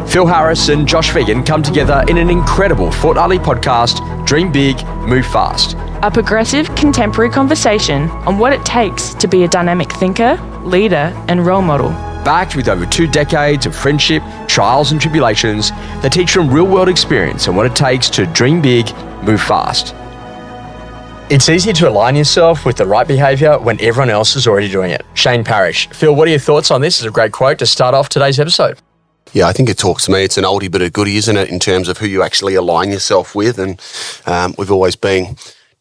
Phil Harris and Josh Vegan come together in an incredible fortnightly podcast, Dream Big, Move Fast. A progressive, contemporary conversation on what it takes to be a dynamic thinker, leader, and role model. Backed with over 2 decades of friendship, trials and tribulations that teach from real-world experience and what it takes to dream big, move fast. It's easy to align yourself with the right behaviour when everyone else is already doing it. Shane Parrish. Phil, what are your thoughts on this? It's a great quote to start off today's episode. Yeah, I think it talks to me. It's an oldie but a goodie, isn't it, in terms of who you actually align yourself with. And we've always been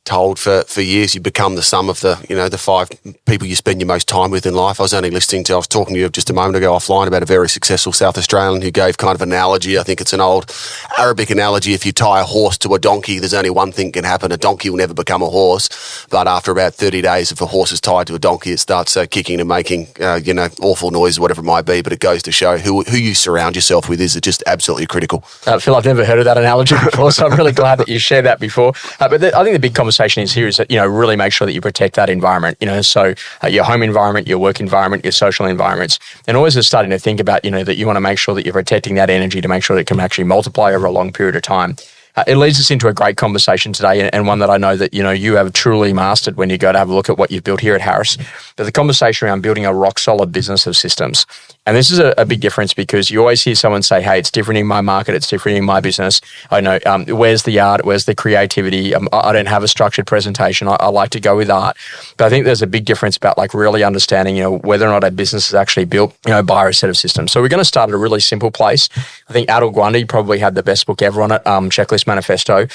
told for years you become the sum of the 5 people you spend your most time with in life. I was talking to you just a moment ago offline about a very successful South Australian who gave kind of an analogy. I think it's an old Arabic analogy. If you tie a horse to a donkey, there's only one thing can happen. A donkey will never become a horse. But after about 30 days, if a horse is tied to a donkey, it starts kicking and making awful noise, whatever it might be. But it goes to show who you surround yourself with is just absolutely critical. Phil, I've never heard of that analogy before, so I'm really glad that you shared that before. But I think the big conversation is that, really make sure that you protect that environment, so your home environment, your work environment, your social environments, and always just starting to think about, that you want to make sure that you're protecting that energy to make sure that it can actually multiply over a long period of time. It leads us into a great conversation today, and one that I know that, you have truly mastered when you go to have a look at what you've built here at Harris. But the conversation around building a rock-solid business of systems. And this is a big difference because you always hear someone say, hey, it's different in my market, it's different in my business. I know, where's the art, where's the creativity? I don't have a structured presentation. I like to go with art. But I think there's a big difference about really understanding, whether or not a business is actually built, by a set of systems. So we're going to start at a really simple place. I think Atul Gawande probably had the best book ever on it, Checklist Manifesto,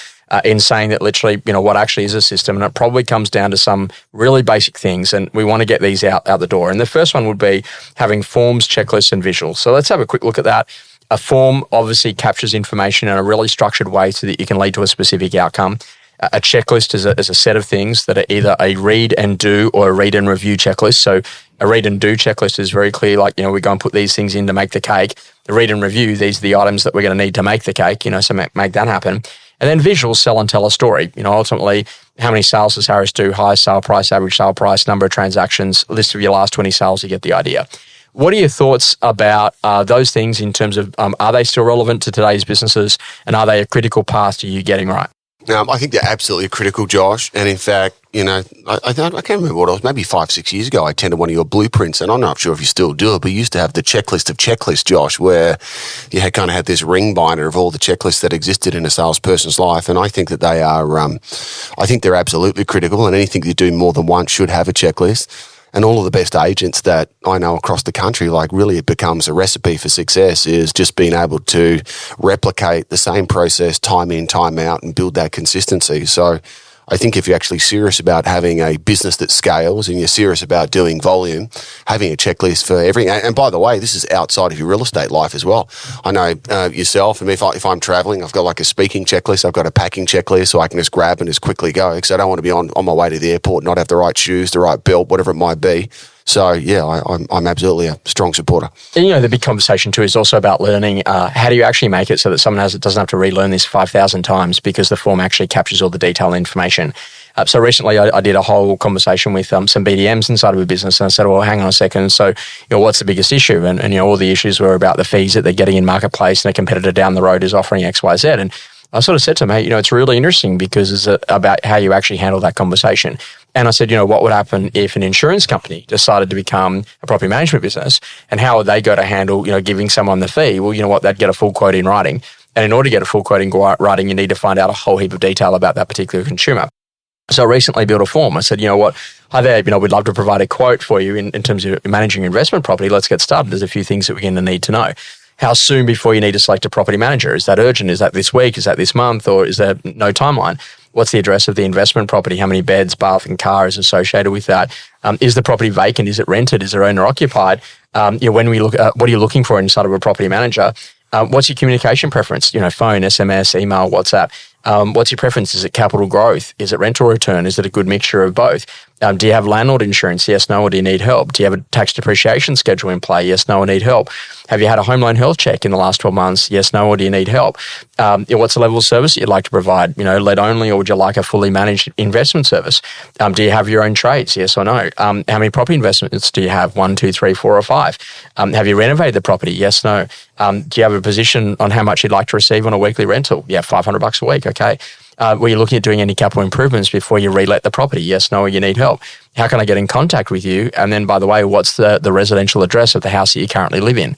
in saying that literally, what actually is a system. And it probably comes down to some really basic things. And we want to get these out the door. And the first one would be having forms, checklists, and visuals. So let's have a quick look at that. A form obviously captures information in a really structured way so that you can lead to a specific outcome. A checklist is a set of things that are either a read and do or a read and review checklist. So a read and do checklist is very clear, we go and put these things in to make the cake. The read and review, these are the items that we're going to need to make the cake, so make that happen. And then visuals sell and tell a story. Ultimately, how many sales does Harris do? Highest sale price, average sale price, number of transactions, list of your last 20 sales, you get the idea. What are your thoughts about those things in terms of, are they still relevant to today's businesses, and are they a critical path to you getting right? I think they're absolutely critical, Josh. And in fact, I can't remember what it was, maybe 5-6 years ago, I attended one of your blueprints, and I'm not sure if you still do it, but you used to have the checklist of checklists, Josh, where you had this ring binder of all the checklists that existed in a salesperson's life. And I think that they are, I think they're absolutely critical, and anything you do more than once should have a checklist. And all of the best agents that I know across the country, really it becomes a recipe for success is just being able to replicate the same process time in, time out and build that consistency. So I think if you're actually serious about having a business that scales and you're serious about doing volume, having a checklist for everything. And by the way, this is outside of your real estate life as well. I know yourself, if I'm traveling, I've got a speaking checklist, I've got a packing checklist so I can just grab and just quickly go because I don't want to be on my way to the airport, not have the right shoes, the right belt, whatever it might be. So, yeah, I'm absolutely a strong supporter. And, the big conversation too is also about learning. How do you actually make it so that someone doesn't have to relearn this 5,000 times because the form actually captures all the detailed information? So recently I did a whole conversation with some BDMs inside of a business, and I said, well, hang on a second. So, what's the biggest issue? And all the issues were about the fees that they're getting in marketplace, and a competitor down the road is offering X, Y, Z. And I sort of said to them, hey, it's really interesting because it's about how you actually handle that conversation. And I said, what would happen if an insurance company decided to become a property management business, and how would they go to handle, giving someone the fee? Well, they'd get a full quote in writing. And in order to get a full quote in writing, you need to find out a whole heap of detail about that particular consumer. So I recently built a form. I said, hi there, we'd love to provide a quote for you in terms of managing your investment property. Let's get started. There's a few things that we're going to need to know. How soon before you need to select a property manager? Is that urgent? Is that this week? Is that this month? Or is there no timeline? What's the address of the investment property? How many beds, bath and car is associated with that? Is the property vacant? Is it rented? Is it owner occupied? When we look at what are you looking for inside of a property manager? What's your communication preference? Phone, SMS, email, WhatsApp. What's your preference? Is it capital growth? Is it rental return? Is it a good mixture of both? Do you have landlord insurance? Yes, no, or do you need help? Do you have a tax depreciation schedule in play? Yes, no, or need help? Have you had a home loan health check in the last 12 months? Yes, no, or do you need help? What's the level of service that you'd like to provide? Lead only, or would you like a fully managed investment service? Do you have your own trades? Yes or no? How many property investments do you have? 1, 2, 3, 4, or 5? Have you renovated the property? Yes, no. Do you have a position on how much you'd like to receive on a weekly rental? Yeah, $500 a week. Okay. Were you looking at doing any capital improvements before you relet the property? Yes, no, or you need help? How can I get in contact with you? And then, by the way, what's the residential address of the house that you currently live in?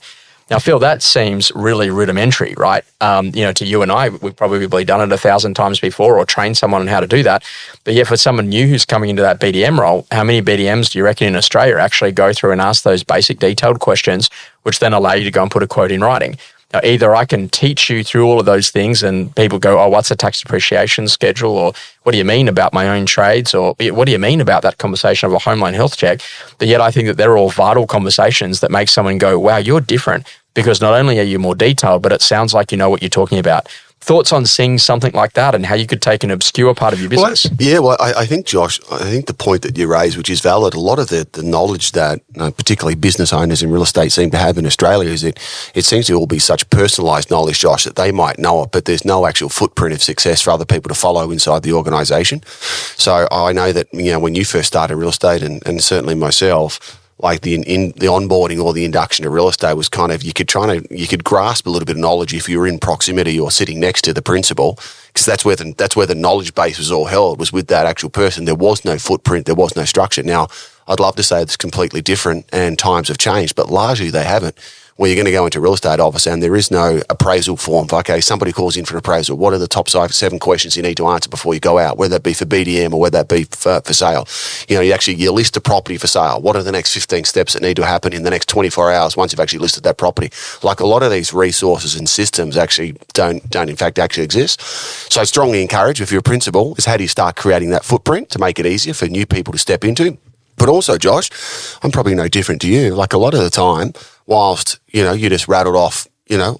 Now, Phil, that seems really rudimentary, right? To you and I, we've probably done it 1,000 times before or trained someone on how to do that. But yet for someone new who's coming into that BDM role, how many BDMs do you reckon in Australia actually go through and ask those basic detailed questions, which then allow you to go and put a quote in writing? Now, either I can teach you through all of those things and people go, oh, what's a tax depreciation schedule? Or what do you mean about my own trades? Or what do you mean about that conversation of a home loan health check? But yet I think that they're all vital conversations that make someone go, wow, you're different, because not only are you more detailed, but it sounds like you know what you're talking about. Thoughts on seeing something like that and how you could take an obscure part of your business? I think, Josh, I think the point that you raised, which is valid, a lot of the knowledge that particularly business owners in real estate seem to have in Australia is that it seems to all be such personalised knowledge, Josh, that they might know it, but there's no actual footprint of success for other people to follow inside the organisation. So I know that when you first started real estate, and certainly myself, like the onboarding or the induction to real estate was kind of, you could grasp a little bit of knowledge if you were in proximity or sitting next to the principal, because that's where the knowledge base was all held, was with that actual person. There was no footprint, there was no structure. Now, I'd love to say it's completely different and times have changed, but largely they haven't. Where you're going to go into real estate office and there is no appraisal form. Okay, somebody calls in for an appraisal. What are the top 7 questions you need to answer before you go out, whether that be for BDM or whether that be for sale? You list a property for sale. What are the next 15 steps that need to happen in the next 24 hours once you've actually listed that property? Like, a lot of these resources and systems actually don't in fact actually exist. So I strongly encourage, if you're a principal, is how do you start creating that footprint to make it easier for new people to step into? But also, Josh, I'm probably no different to you. Like, a lot of the time, whilst, you just rattled off,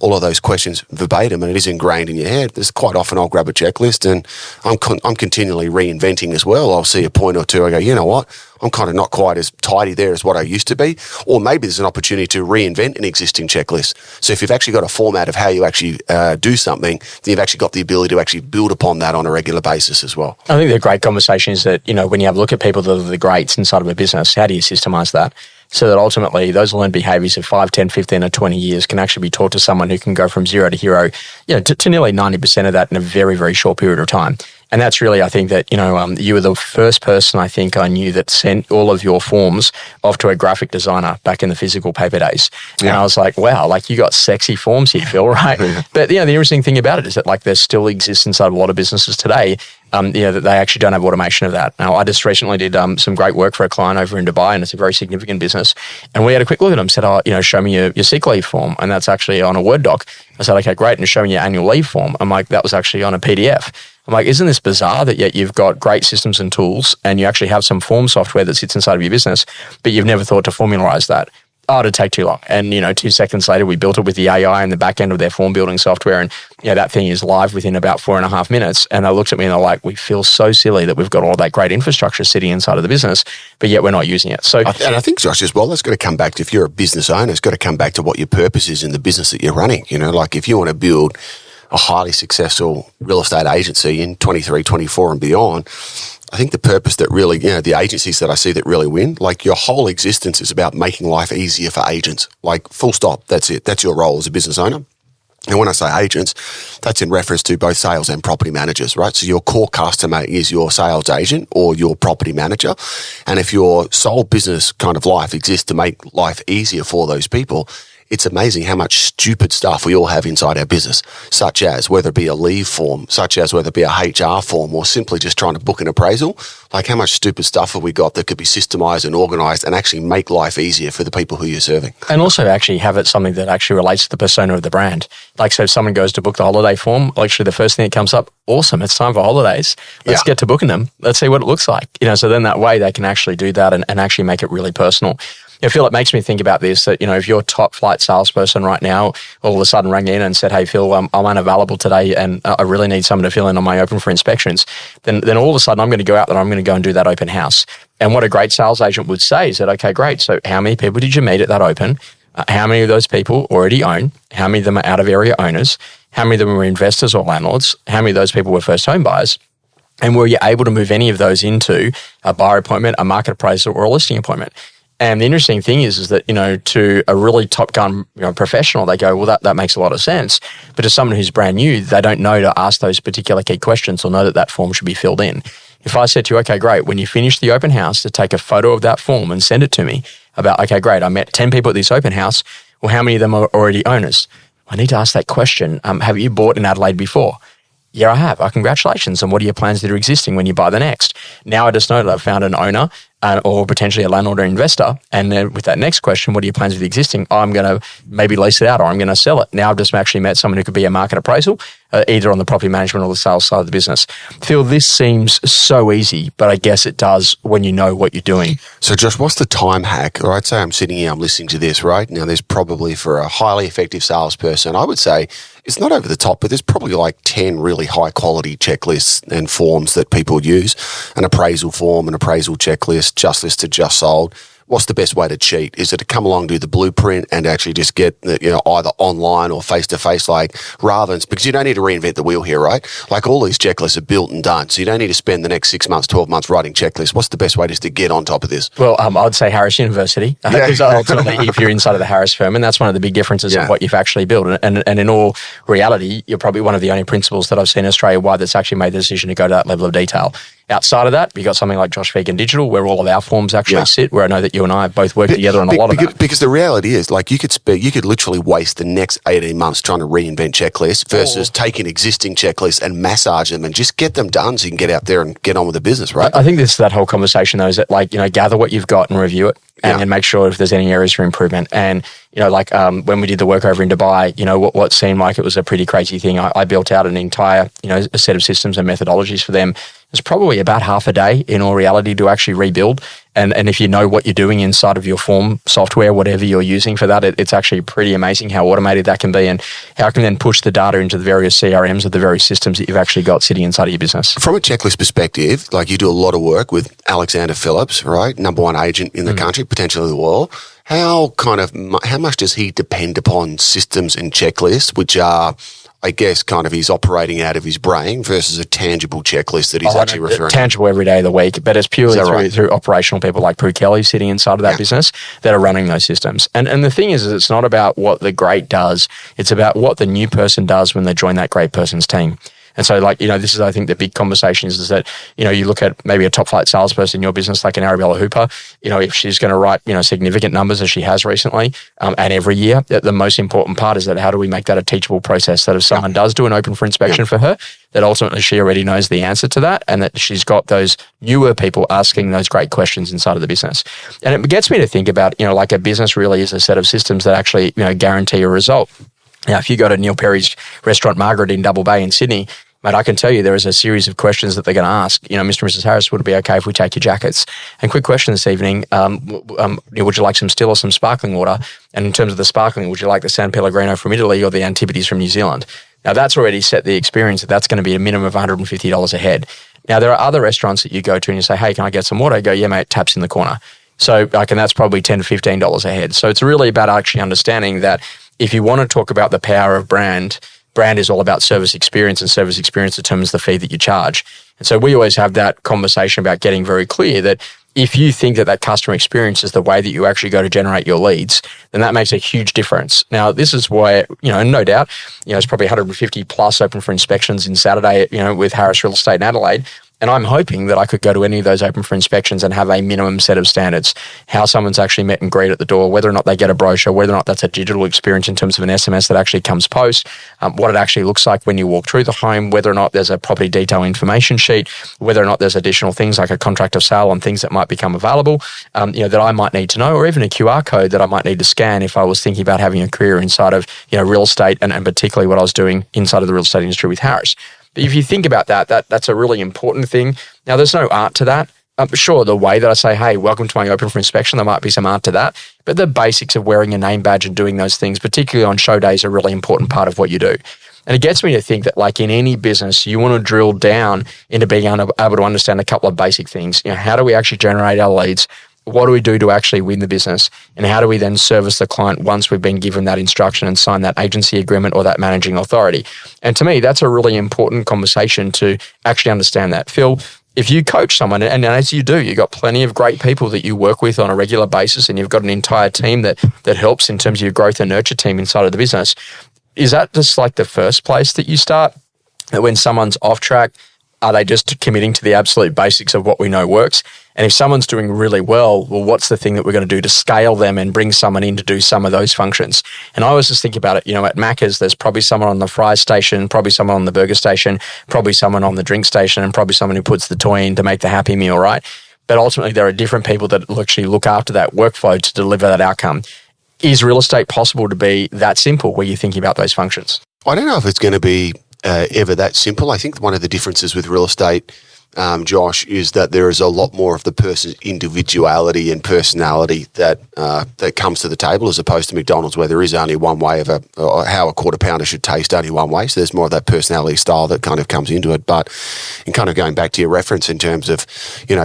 all of those questions verbatim and it is ingrained in your head, there's quite often I'll grab a checklist and I'm continually reinventing as well. I'll see a point or two, I go, you know what, I'm kind of not quite as tidy there as what I used to be. Or maybe there's an opportunity to reinvent an existing checklist. So if you've actually got a format of how you actually do something, then you've actually got the ability to actually build upon that on a regular basis as well. I think the great conversation is that, when you have a look at people that are the greats inside of a business, how do you systemize that? So that ultimately those learned behaviours of 5, 10, 15 or 20 years can actually be taught to someone who can go from zero to hero, to nearly 90% of that in a very, very short period of time. And that's really, I think that, you were the first person I think I knew that sent all of your forms off to a graphic designer back in the physical paper days. Yeah. And I was like, wow, like you got sexy forms here, Phil, right? But, the interesting thing about it is that like there still exists inside a lot of businesses today, that they actually don't have automation of that. Now, I just recently did some great work for a client over in Dubai, and it's a very significant business. And we had a quick look at them, said, show me your sick leave form. And that's actually on a Word doc. I said, okay, great. And show me your annual leave form. I'm like, that was actually on a PDF. I'm like, isn't this bizarre that yet you've got great systems and tools and you actually have some form software that sits inside of your business, but you've never thought to formalize that? Oh, it'd take too long. And, 2 seconds later, we built it with the AI in the back end of their form building software. And, that thing is live within about 4.5 minutes. And they looked at me and they're like, we feel so silly that we've got all that great infrastructure sitting inside of the business, but yet we're not using it. So, and I think, Josh, as well, that's got to come back to, if you're a business owner, it's got to come back to what your purpose is in the business that you're running. Like if you want to build a highly successful real estate agency in 23, 24 and beyond, I think the purpose that really, the agencies that I see that really win, like your whole existence is about making life easier for agents. Like full stop, that's it. That's your role as a business owner. And when I say agents, that's in reference to both sales and property managers, right? So your core customer is your sales agent or your property manager. And if your sole business kind of life exists to make life easier for those people, it's amazing how much stupid stuff we all have inside our business, such as whether it be a leave form, such as whether it be a HR form, or simply just trying to book an appraisal. Like how much stupid stuff have we got that could be systemized and organized and actually make life easier for the people who you're serving? And also actually have it something that actually relates to the persona of the brand. Like, so if someone goes to book the holiday form, actually the first thing that comes up, awesome, it's time for holidays. Let's get to booking them. Let's see what it looks like. So then that way they can actually do that and actually make it really personal. Phil, it makes me think about this, that, if your top flight salesperson right now all of a sudden rang in and said, hey, Phil, I'm unavailable today and I really need someone to fill in on my open for inspections, then all of a sudden I'm going to go out there, I'm going to go and do that open house. And what a great sales agent would say is that, okay, great. So how many people did you meet at that open? How many of those people already own? How many of them are out of area owners? How many of them were investors or landlords? How many of those people were first home buyers? And were you able to move any of those into a buyer appointment, a market appraisal, or a listing appointment? And the interesting thing is that, to a really top gun professional, they go, well, that makes a lot of sense. But to someone who's brand new, they don't know to ask those particular key questions or know that form should be filled in. If I said to you, okay, great, when you finish the open house, to take a photo of that form and send it to me about, okay, great, I met 10 people at this open house. Well, how many of them are already owners? I need to ask that question. Have you bought in Adelaide before? Yeah, I have. Congratulations. And what are your plans that are existing when you buy the next? Now I just know that I've found an owner or potentially a landlord or investor. And then with that next question, what are your plans with the existing? I'm going to maybe lease it out or I'm going to sell it. Now I've just actually met someone who could be a market appraisal, either on the property management or the sales side of the business. Phil, this seems so easy, but I guess it does when you know what you're doing. So Josh, what's the time hack? All right, say I'm sitting here, I'm listening to this, right? Now there's probably, for a highly effective salesperson, I would say it's not over the top, but there's probably like 10 really high quality checklists and forms that people use. An appraisal form, an appraisal checklist, just listed, just sold. What's the best way to cheat? Is it to come along, do the blueprint and actually just get, either online or face-to-face, rather than, because you don't need to reinvent the wheel here, right? Like all these checklists are built and done. So you don't need to spend the next 6 months, 12 months writing checklists. What's the best way just to get on top of this? Well, I'd say Harris University, because ultimately if you're inside of the Harris firm, and that's one of the big differences of what you've actually built. And in all reality, you're probably one of the only principals that I've seen Australia-wide that's actually made the decision to go to that level of detail. Outside of that, you've got something like Josh Vegan Digital, where all of our forms actually sit, where I know that you and I both work together on a lot of that. Because the reality is, you could literally waste the next 18 months trying to reinvent checklists versus taking existing checklists and massage them and just get them done so you can get out there and get on with the business, right? I think this is that whole conversation, though, is that gather what you've got and review it and make sure if there's any areas for improvement. And, when we did the work over in Dubai, what seemed like it was a pretty crazy thing. I built out an entire, a set of systems and methodologies for them. It's probably about half a day in all reality to actually rebuild. And if you know what you're doing inside of your form software, whatever you're using for that, it's actually pretty amazing how automated that can be and how it can then push the data into the various CRMs of the various systems that you've actually got sitting inside of your business. From a checklist perspective, you do a lot of work with Alexander Phillips, right? Number one agent in the country, potentially the world. How much does he depend upon systems and checklists, which are, I guess, he's operating out of his brain versus a tangible checklist that he's actually referring to? Tangible every day of the week, but it's purely through operational people like Prue Kelly sitting inside of that business that are running those systems. And the thing is it's not about what the great does, it's about what the new person does when they join that great person's team. And so, this is, I think, the big conversation is that, you look at maybe a top flight salesperson in your business, like an Arabella Hooper, if she's going to write, significant numbers as she has recently and every year, the most important part is that how do we make that a teachable process that if someone does do an open for inspection for her, that ultimately she already knows the answer to that and that she's got those newer people asking those great questions inside of the business. And it gets me to think about, a business really is a set of systems that actually, guarantee a result. Now, if you go to Neil Perry's restaurant Margaret in Double Bay in Sydney, mate, I can tell you there is a series of questions that they're going to ask. Mr. and Mrs. Harris, would it be okay if we take your jackets? And quick question this evening, would you like some still or some sparkling water? And in terms of the sparkling, would you like the San Pellegrino from Italy or the Antipodes from New Zealand? Now, that's already set the experience that's going to be a minimum of $150 a head. Now, there are other restaurants that you go to and you say, hey, can I get some water? I go, yeah, mate, taps in the corner. So, and that's probably $10 to $15 a head. So it's really about actually understanding that if you want to talk about the power of brand is all about service experience, and service experience determines the fee that you charge. And so we always have that conversation about getting very clear that if you think that customer experience is the way that you actually go to generate your leads, then that makes a huge difference. Now, this is why, no doubt, it's probably 150 plus open for inspections in Saturday, with Harris Real Estate in Adelaide. And I'm hoping that I could go to any of those open for inspections and have a minimum set of standards. How someone's actually met and greet at the door, whether or not they get a brochure, whether or not that's a digital experience in terms of an SMS that actually comes post, what it actually looks like when you walk through the home, whether or not there's a property detail information sheet, whether or not there's additional things like a contract of sale on things that might become available, that I might need to know, or even a QR code that I might need to scan if I was thinking about having a career inside of real estate and particularly what I was doing inside of the real estate industry with Harris. But if you think about that's a really important thing. Now, there's no art to that. Sure, the way that I say, hey, welcome to my open for inspection, there might be some art to that. But the basics of wearing a name badge and doing those things, particularly on show days, are a really important part of what you do. And it gets me to think that, like in any business, you want to drill down into being able to understand a couple of basic things. How do we actually generate our leads? What do we do to actually win the business? And how do we then service the client once we've been given that instruction and sign that agency agreement or that managing authority? And to me, that's a really important conversation to actually understand that. Phil, if you coach someone, and as you do, you've got plenty of great people that you work with on a regular basis, and you've got an entire team that helps in terms of your growth and nurture team inside of the business, is that just like the first place that you start? That when someone's off track, are they just committing to the absolute basics of what we know works? And if someone's doing really well, what's the thing that we're going to do to scale them and bring someone in to do some of those functions? And I always just think about it, at Macca's, there's probably someone on the fries station, probably someone on the burger station, probably someone on the drink station, and probably someone who puts the toy in to make the Happy Meal, right? But ultimately, there are different people that will actually look after that workflow to deliver that outcome. Is real estate possible to be that simple where you're thinking about those functions? I don't know if it's going to be ever that simple. I think one of the differences with real estate, Josh, is that there is a lot more of the person's individuality and personality that comes to the table, as opposed to McDonald's, where there is only one way of how a quarter pounder should taste, only one way. So there's more of that personality style that kind of comes into it. But in kind of going back to your reference in terms of,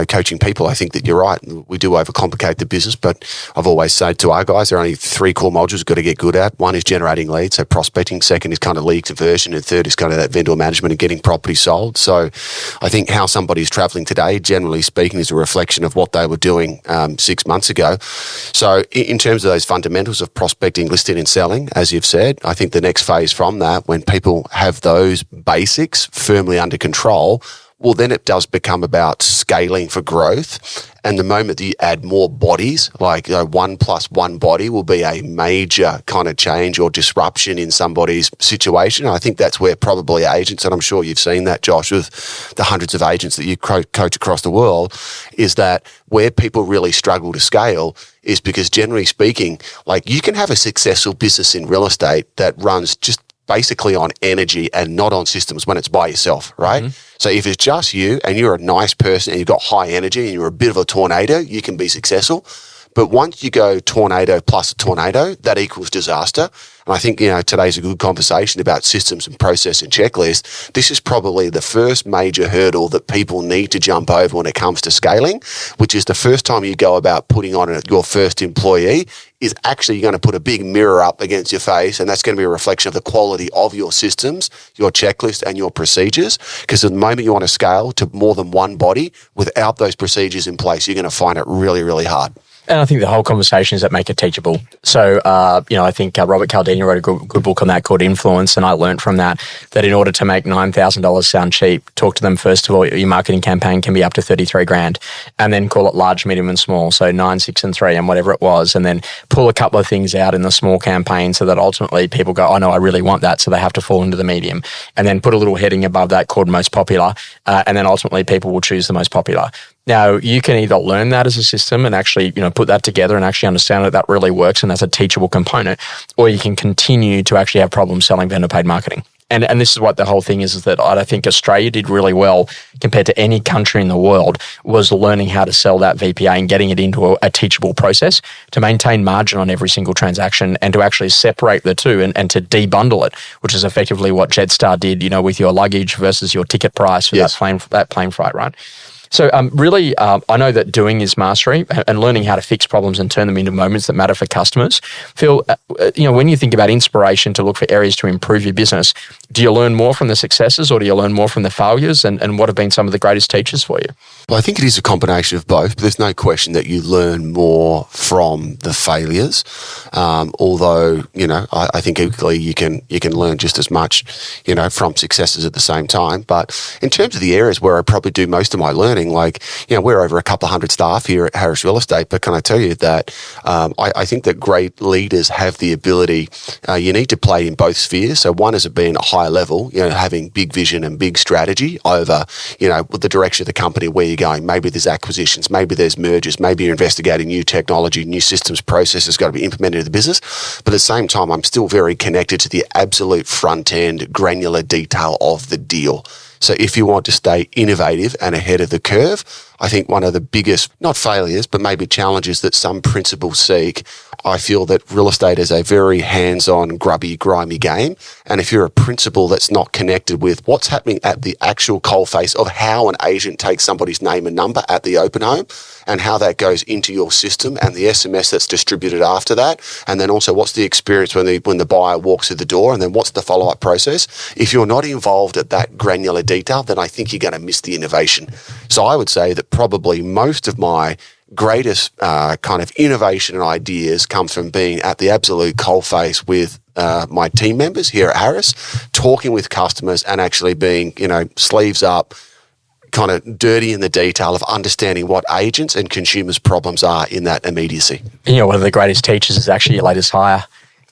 coaching people, I think that you're right. We do overcomplicate the business, but I've always said to our guys, there are only 3 core modules we've got to get good at. One is generating leads, so prospecting. Second is kind of lead conversion, and third is kind of that vendor management and getting property sold. So I think how somebody's traveling today, generally speaking, is a reflection of what they were doing 6 months ago. So in terms of those fundamentals of prospecting, listing and selling, as you've said, I think the next phase from that, when people have those basics firmly under control, well, then it does become about scaling for growth. And the moment that you add more bodies, like 1 + 1 body will be a major kind of change or disruption in somebody's situation. And I think that's where probably agents, and I'm sure you've seen that, Josh, with the hundreds of agents that you coach across the world, is that where people really struggle to scale is because, generally speaking, like you can have a successful business in real estate that runs just basically on energy and not on systems when it's by yourself, right? Mm-hmm. So if it's just you and you're a nice person and you've got high energy and you're a bit of a tornado, you can be successful. But once you go tornado plus a tornado, that equals disaster. And I think, today's a good conversation about systems and process and checklist. This is probably the first major hurdle that people need to jump over when it comes to scaling, which is the first time you go about putting on your first employee is actually going to put a big mirror up against your face, and that's going to be a reflection of the quality of your systems, your checklist, and your procedures. Because the moment you want to scale to more than one body without those procedures in place, you're going to find it really, really hard. And I think the whole conversation is that make it teachable. So, I think Robert Cialdini wrote a good book on that called Influence, and I learned from that in order to make $9,000 sound cheap, talk to them first of all, your marketing campaign can be up to $33,000, and then call it large, medium, and small. So 9, 6, and 3, and whatever it was, and then pull a couple of things out in the small campaign so that ultimately people go, oh no, I really want that, so they have to fall into the medium, and then put a little heading above that called most popular, and then ultimately people will choose the most popular. Now, you can either learn that as a system and actually, put that together and actually understand that really works and that's a teachable component, or you can continue to actually have problems selling vendor-paid marketing. And this is what the whole thing is that I think Australia did really well compared to any country in the world, was learning how to sell that VPA and getting it into a teachable process to maintain margin on every single transaction and to actually separate the two and to debundle it, which is effectively what Jetstar did, with your luggage versus your ticket price for that plane flight, right? So really, I know that doing is mastery, and learning how to fix problems and turn them into moments that matter for customers. Phil, when you think about inspiration to look for areas to improve your business, do you learn more from the successes or do you learn more from the failures? And what have been some of the greatest teachers for you? Well, I think it is a combination of both, but there's no question that you learn more from the failures. Although, I think equally you can learn just as much, from successes at the same time. But in terms of the areas where I probably do most of my learning, we're over a couple of hundred staff here at Harris Real Estate, but can I tell you that I think that great leaders have the ability, you need to play in both spheres. So one is being a high level, having big vision and big strategy over, with the direction of the company, where you're going. Maybe there's acquisitions, maybe there's mergers, maybe you're investigating new technology, new systems, processes got to be implemented in the business. But at the same time, I'm still very connected to the absolute front end, granular detail of the deal. So if you want to stay innovative and ahead of the curve, I think one of the biggest, not failures, but maybe challenges that some principals seek. I feel that real estate is a very hands-on, grubby, grimy game. And if you're a principal that's not connected with what's happening at the actual coalface of how an agent takes somebody's name and number at the open home and how that goes into your system and the SMS that's distributed after that, and then also what's the experience when the buyer walks through the door, and then what's the follow-up process. If you're not involved at that granular detail, then I think you're going to miss the innovation. So I would say that probably most of my greatest kind of innovation and ideas comes from being at the absolute coalface with my team members here at Harris, talking with customers and actually being, sleeves up, kind of dirty in the detail of understanding what agents and consumers' problems are in that immediacy. One of the greatest teachers is actually your latest hire.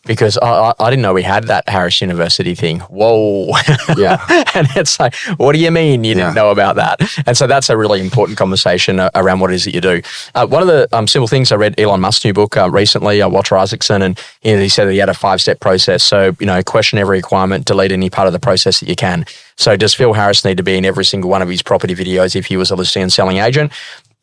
Because I didn't know we had that Harris University thing. Whoa. Yeah. And it's like, what do you mean you didn't know about that? And so that's a really important conversation around what it is that you do. One of the simple things, I read Elon Musk's new book recently, Walter Isaacson, and he said that he had a 5-step process. So, question every requirement, delete any part of the process that you can. So does Phil Harris need to be in every single one of his property videos if he was a listing and selling agent?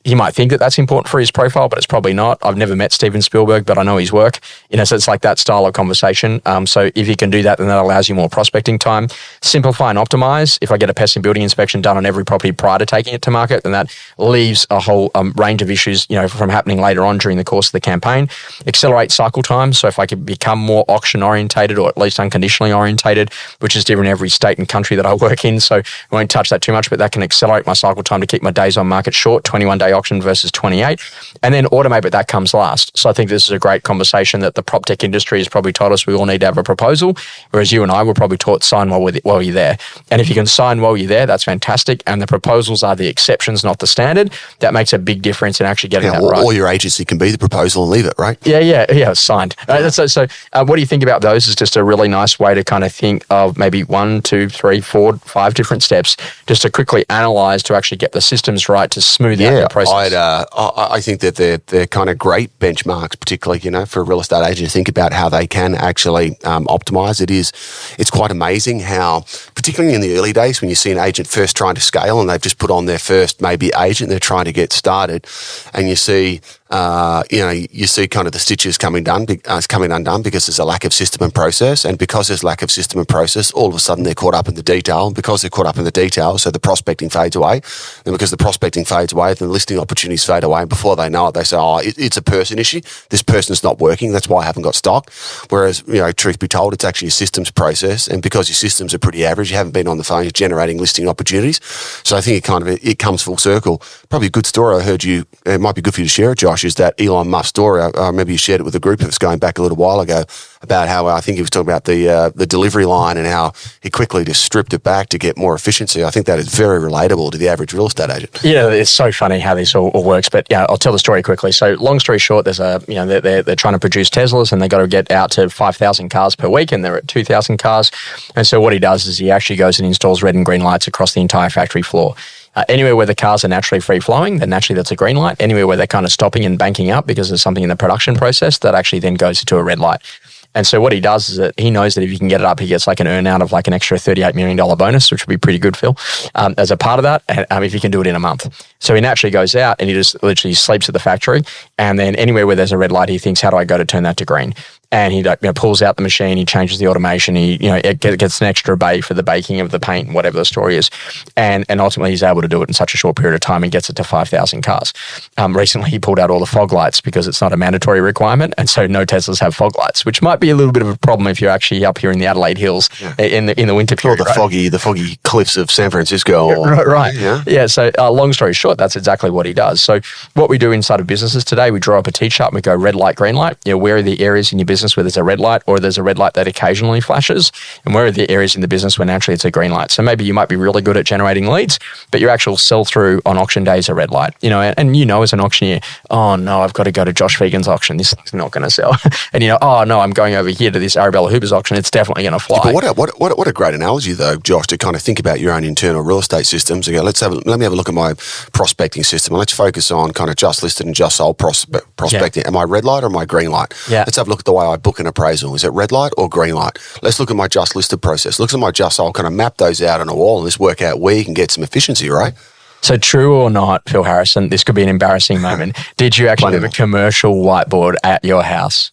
He might think that that's important for his profile, but it's probably not. I've never met Steven Spielberg, but I know his work. So it's like that style of conversation. So if you can do that, then that allows you more prospecting time. Simplify and optimize. If I get a pest and building inspection done on every property prior to taking it to market, then that leaves a whole range of issues, from happening later on during the course of the campaign. Accelerate cycle time. So if I could become more auction orientated or at least unconditionally orientated, which is different in every state and country that I work in. So I won't touch that too much, but that can accelerate my cycle time to keep my days on market short, 21-day auction versus 28, and then automate, but that comes last. So I think this is a great conversation that the prop tech industry has probably told us we all need to have a proposal, whereas you and I were probably taught sign while you're there. And if you can sign while you're there, that's fantastic. And the proposals are the exceptions, not the standard. That makes a big difference in actually getting that right. Or your agency can be the proposal and leave it, right? Yeah, signed. So what do you think about those? Is just a really nice way to kind of think of maybe 1, 2, 3, 4, 5 different steps just to quickly analyze to actually get the systems right to smooth out the process. I think that they're kind of great benchmarks, particularly, for a real estate agent to think about how they can actually optimize. It's quite amazing how, particularly in the early days when you see an agent first trying to scale and they've just put on their first maybe agent, they're trying to get started, and you see you see kind of the stitches coming undone because there's a lack of system and process. And because there's lack of system and process, all of a sudden they're caught up in the detail. And because they're caught up in the detail, so the prospecting fades away. And because the prospecting fades away, then the listing opportunities fade away. And before they know it, they say, it's a person issue. This person's not working. That's why I haven't got stock. Whereas, truth be told, it's actually a systems process. And because your systems are pretty average, you haven't been on the phone, you're generating listing opportunities. So I think it comes full circle. Probably a good story I heard you, it might be good for you to share it, Josh, is that Elon Musk story. I remember you shared it with a group of us going back a little while ago about how I think he was talking about the delivery line and how he quickly just stripped it back to get more efficiency. I think that is very relatable to the average real estate agent. It's so funny how this all works, but I'll tell the story quickly. So long story short, there's they're trying to produce Teslas and they got to get out to 5,000 cars per week and they're at 2,000 cars. And so what he does is he actually goes and installs red and green lights across the entire factory floor. Anywhere where the cars are naturally free-flowing, then naturally that's a green light. Anywhere where they're kind of stopping and banking up because there's something in the production process, that actually then goes to a red light. And so what he does is that he knows that if you can get it up, he gets like an earn out of like an extra $38 million bonus, which would be pretty good, Phil, as a part of that, if you can do it in a month. So he naturally goes out and he just literally sleeps at the factory. And then anywhere where there's a red light, he thinks, how do I go to turn that to green? And he pulls out the machine, he changes the automation, he gets an extra bay for the baking of the paint, whatever the story is. And ultimately he's able to do it in such a short period of time and gets it to 5,000 cars. Recently he pulled out all the fog lights because it's not a mandatory requirement. And so no Teslas have fog lights, which might be a little bit of a problem if you're actually up here in the Adelaide Hills in the winter period. Or the foggy cliffs of San Francisco. Right. Yeah. So long story short, that's exactly what he does. So what we do inside of businesses today, we draw up a T-chart and we go red light, green light. Where are the areas in your business where there's a red light or there's a red light that occasionally flashes, and where are the areas in the business where naturally it's a green light? So maybe you might be really good at generating leads, but your actual sell-through on auction day is a red light. And as an auctioneer, oh no, I've got to go to Josh Fegan's auction. This thing's not going to sell. And oh no, I'm going over here to this Arabella Hooper's auction. It's definitely going to fly. Yeah, but what a great analogy though, Josh, to kind of think about your own internal real estate systems and go, let me have a look at my prospecting system and let's focus on kind of just listed and just sold prospecting. Yeah. Am I red light or am I green light? Yeah. Let's have a look at the way I book an appraisal. Is it red light or green light? Let's look at my just listed process. Look at my just sold, kind of map those out on a wall and let's work out where you can get some efficiency, right? So true or not, Phil Harrison, this could be an embarrassing moment. Did you actually have a commercial whiteboard at your house?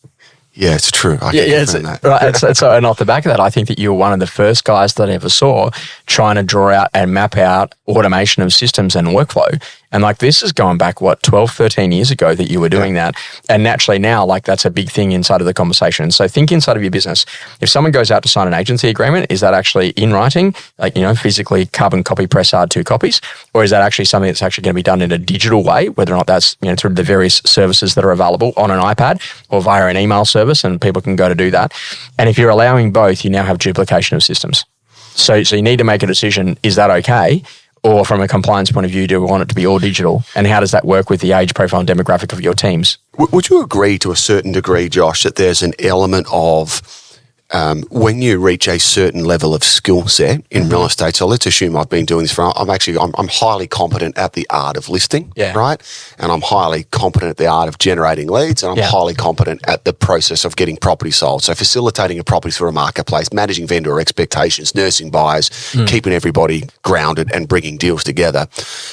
Yeah, it's true. I can confirm that. Right. So, and off the back of that, I think that you were one of the first guys that I ever saw trying to draw out and map out automation of systems and workflow. And like this is going back, 12, 13 years ago that you were doing that. And naturally now, like that's a big thing inside of the conversation. So think inside of your business. If someone goes out to sign an agency agreement, is that actually in writing, like, physically carbon copy press hard 2 copies? Or is that actually something that's actually going to be done in a digital way, whether or not that's, through the various services that are available on an iPad or via an email service, and people can go to do that. And if you're allowing both, you now have duplication of systems. So you need to make a decision, is that okay? Or from a compliance point of view, do we want it to be all digital? And how does that work with the age profile and demographic of your teams? Would you agree to a certain degree, Josh, that there's an element of when you reach a certain level of skill set in real estate? So let's assume I've been doing this for, I'm highly competent at the art of listing, right? And I'm highly competent at the art of generating leads, and I'm highly competent at the process of getting property sold. So facilitating a property through a marketplace, managing vendor expectations, nursing buyers, keeping everybody grounded and bringing deals together.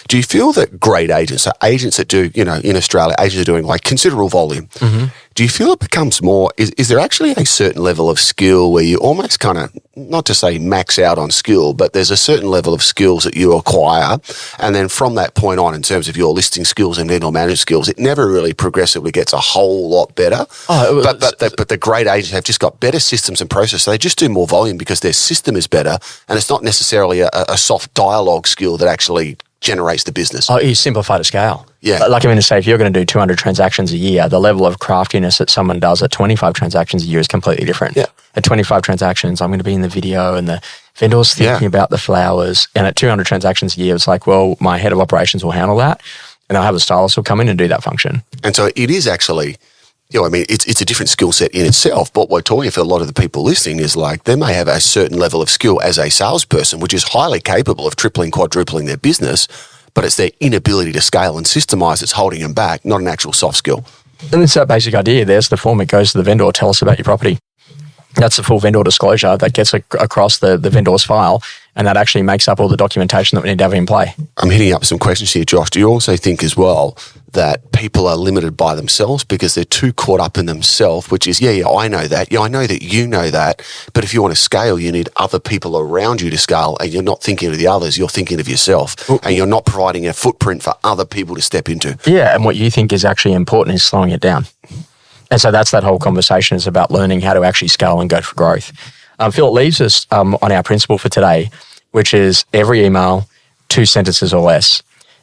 Do you feel that great agents, so agents that do, in Australia, agents are doing like considerable volume, do you feel it becomes more, is there actually a certain level of skill where you almost kind of, not to say max out on skill, but there's a certain level of skills that you acquire, and then from that point on, in terms of your listing skills and vendor management skills, it never really progressively gets a whole lot better. But the great agents have just got better systems and processes. So they just do more volume because their system is better, and it's not necessarily a soft dialogue skill that actually generates the business. You simplify to scale. Yeah. Like to say, if you're going to do 200 transactions a year, the level of craftiness that someone does at 25 transactions a year is completely different. Yeah. At 25 transactions, I'm going to be in the video and the vendor's thinking about the flowers. And at 200 transactions a year, it's like, well, my head of operations will handle that, and I'll have a stylist who'll come in and do that function. And so it is actually, it's a different skill set in itself. But what we're talking for a lot of the people listening is like they may have a certain level of skill as a salesperson, which is highly capable of tripling, quadrupling their business, but it's their inability to scale and systemize that's holding them back, not an actual soft skill. And it's that basic idea. There's the form. It goes to the vendor. Tell us about your property. That's the full vendor disclosure that gets across the vendor's file, and that actually makes up all the documentation that we need to have in play. I'm hitting up some questions here, Josh. Do you also think as well that people are limited by themselves because they're too caught up in themselves, which is, I know that. I know that you know that. But if you want to scale, you need other people around you to scale, and you're not thinking of the others, you're thinking of yourself, and you're not providing a footprint for other people to step into. Yeah, and what you think is actually important is slowing it down. And so that's that whole conversation is about learning how to actually scale and go for growth. Phil, it leaves us on our principle for today, which is every email, 2 sentences or less.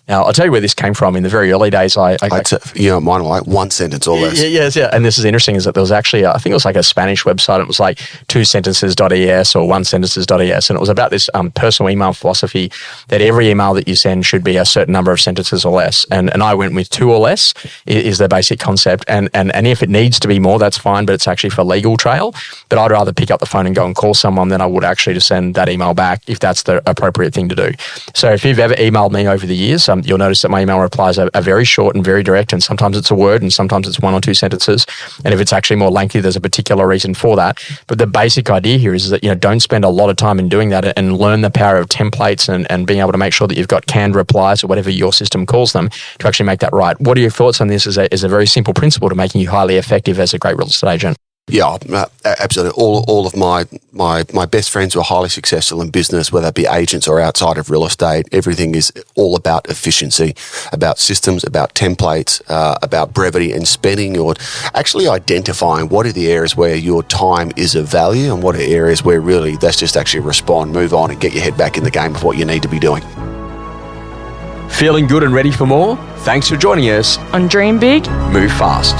Now, I'll tell you where this came from. In the very early days, mine were like 1 sentence or less. Yeah. And this is interesting, is that there was actually, I think it was like a Spanish website. It was like 2sentences.es or 1sentences.es. And it was about this personal email philosophy that every email that you send should be a certain number of sentences or less. And I went with 2 or less is the basic concept. And if it needs to be more, that's fine, but it's actually for legal trail. But I'd rather pick up the phone and go and call someone than I would actually to send that email back if that's the appropriate thing to do. So if you've ever emailed me over the years, you'll notice that my email replies are very short and very direct, and sometimes it's a word and sometimes it's 1 or 2 sentences. And if it's actually more lengthy, there's a particular reason for that. But the basic idea here is that, don't spend a lot of time in doing that, and learn the power of templates and being able to make sure that you've got canned replies or whatever your system calls them to actually make that right. What are your thoughts on this as a very simple principle to making you highly effective as a great real estate agent? Yeah, absolutely. All of my best friends who are highly successful in business, whether it be agents or outside of real estate, everything is all about efficiency, about systems, about templates, about brevity and spending, or actually identifying what are the areas where your time is of value and what are areas where really that's just actually respond, move on, and get your head back in the game of what you need to be doing. Feeling good and ready for more? Thanks for joining us on Dream Big, Move Fast.